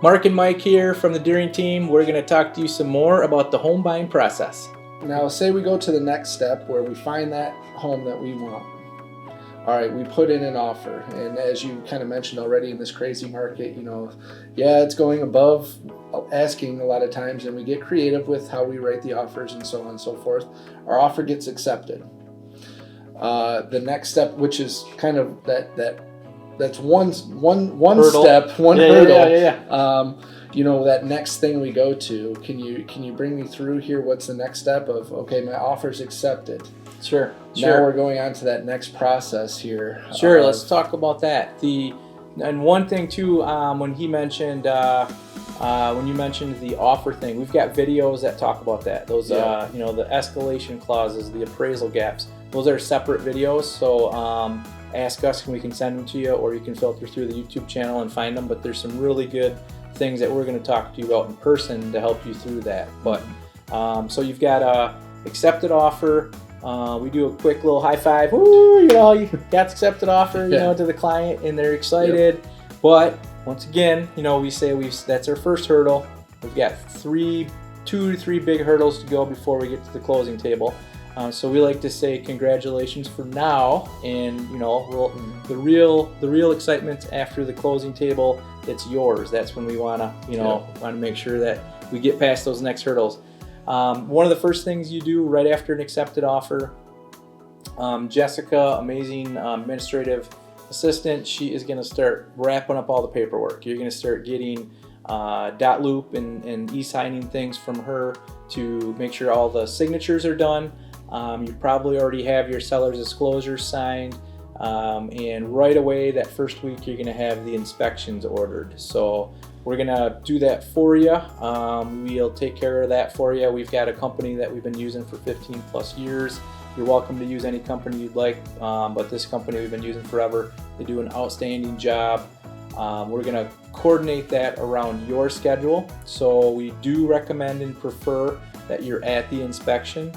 Mark and Mike here from the Deering team. We're going to talk to you some more about the home buying process. Now, say we go to the next step where we find that home that we want. All right, we put in an offer, and as you kind of mentioned already, in this crazy market, it's going above asking a lot of times, and we get creative with how we write the offers and so on and so forth. Our offer gets accepted. The next step, which is kind of that's one Hurdle. step, one Yeah, hurdle. Yeah. That next thing we go to. Can you bring me through here? What's the next step of, okay, my offer's accepted. Sure. Now we're going on to that next process here. Sure. Let's talk about that. And one thing too, when you mentioned the offer thing, we've got videos that talk about that. Those, the escalation clauses, the appraisal gaps. Those are separate videos. So ask us and we can send them to you, or you can filter through the YouTube channel and find them. But there's some really good things that we're going to talk to you about in person to help you through that. But so you've got a accepted offer. We do a quick little high five. Woo, you got accepted offer, to the client, and they're excited. Yep. But once again, we say that's our first hurdle. We've got 2 to 3 big hurdles to go before we get to the closing table. So we like to say congratulations for now, and the real excitement after the closing table, it's yours. That's when we want to make sure that we get past those next hurdles. One of the first things you do right after an accepted offer, Jessica, amazing administrative assistant, she is going to start wrapping up all the paperwork. You're going to start getting dot loop and e-signing things from her to make sure all the signatures are done. You probably already have your seller's disclosure signed, and right away that first week you're going to have the inspections ordered. So we're going to do that for you. We'll take care of that for you. We've got a company that we've been using for 15 plus years. You're welcome to use any company you'd like, but this company we've been using forever. They do an outstanding job. We're going to coordinate that around your schedule. So we do recommend and prefer that you're at the inspection.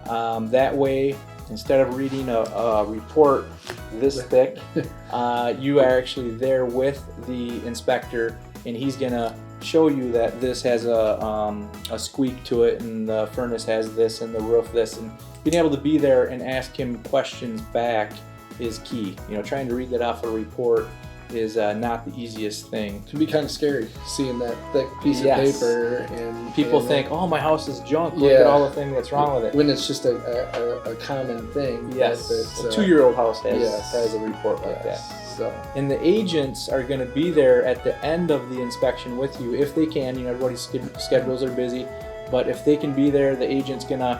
That way, instead of reading a report this thick, you are actually there with the inspector, and he's gonna show you that this has a squeak to it, and the furnace has this, and the roof this, and being able to be there and ask him questions back is key. Trying to read that off a report is not the easiest thing. It can be kind of scary seeing that thick piece of paper, and people think, oh, my house is junk. Look at all the thing that's wrong with it. When it's just a common thing. Yes, a 2-year-old house has a report like that. So. And the agents are going to be there at the end of the inspection with you if they can. Everybody's schedules are busy, but if they can be there, the agent's going to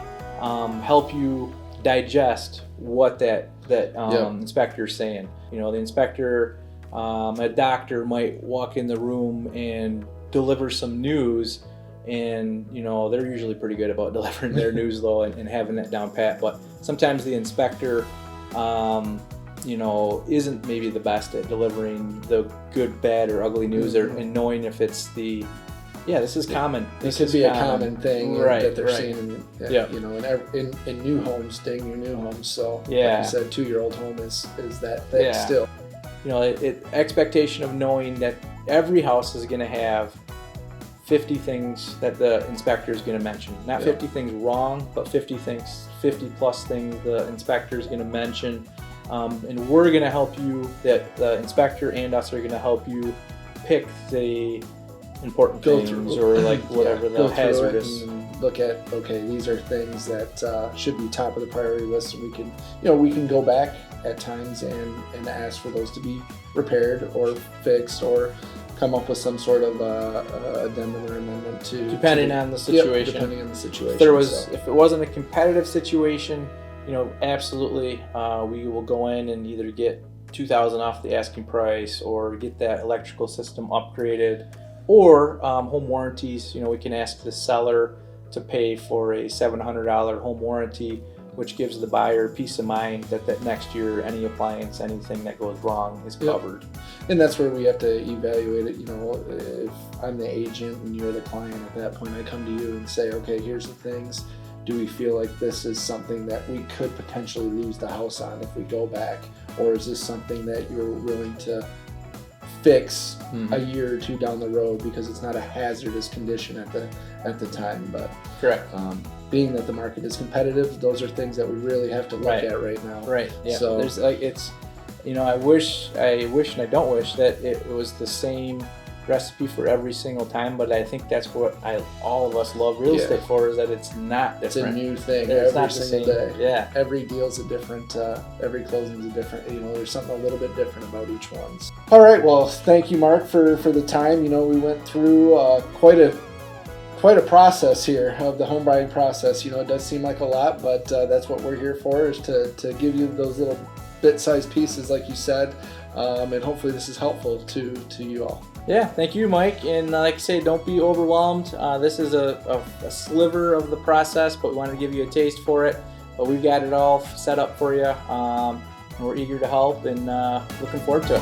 help you digest what that inspector's saying. The inspector. A doctor might walk in the room and deliver some news, and they're usually pretty good about delivering their news though, and having that down pat. But sometimes the inspector isn't maybe the best at delivering the good, bad, or ugly news, and knowing if it's this is common. This could be a common thing that they're seeing in new homes, staying in new homes. So like you said, 2-year-old home is that thick still. Expectation of knowing that every house is going to have 50 things that the inspector is going to mention. Not 50 things wrong, but 50 plus things the inspector is going to mention. And we're going to help you, that the inspector and us are going to help you pick the important things, or like whatever the hazardous. And look at, okay, these are things that should be top of the priority list, and we can go back at times and ask for those to be repaired or fixed, or come up with some sort of addendum or amendment depending on the situation. Depending on the situation. If it wasn't a competitive situation, absolutely, we will go in and either get $2,000 off the asking price, or get that electrical system upgraded, or home warranties. We can ask the seller to pay for a $700 home warranty, which gives the buyer peace of mind that next year any appliance, anything that goes wrong is covered. And that's where we have to evaluate it. If I'm the agent and you're the client, at that point I come to you and say, okay, here's the things. Do we feel like this is something that we could potentially lose the house on if we go back? Or is this something that you're willing to fix Mhm. a year or two down the road because it's not a hazardous condition at the time. But Correct. being that the market is competitive, those are things that we really have to look Right. at right now. Right. Yeah. So- There's like it's, I wish and I don't wish that it was the same recipe for every single time, but I think that's what all of us love real Yeah. estate for, is that it's not It's a different. new thing It's every not the single same. day. Yeah. Every deal's a different, every closing's a different, there's something a little bit different about each one. All right, well, thank you, Mark, for the time. We went through quite a process here of the home buying process. It does seem like a lot, but that's what we're here for, is to give you those little bit-sized pieces, like you said, and hopefully this is helpful to you all. Yeah, thank you, Mike. And like I say, don't be overwhelmed. This is a sliver of the process, but we wanted to give you a taste for it. But we've got it all set up for you. We're eager to help and looking forward to it.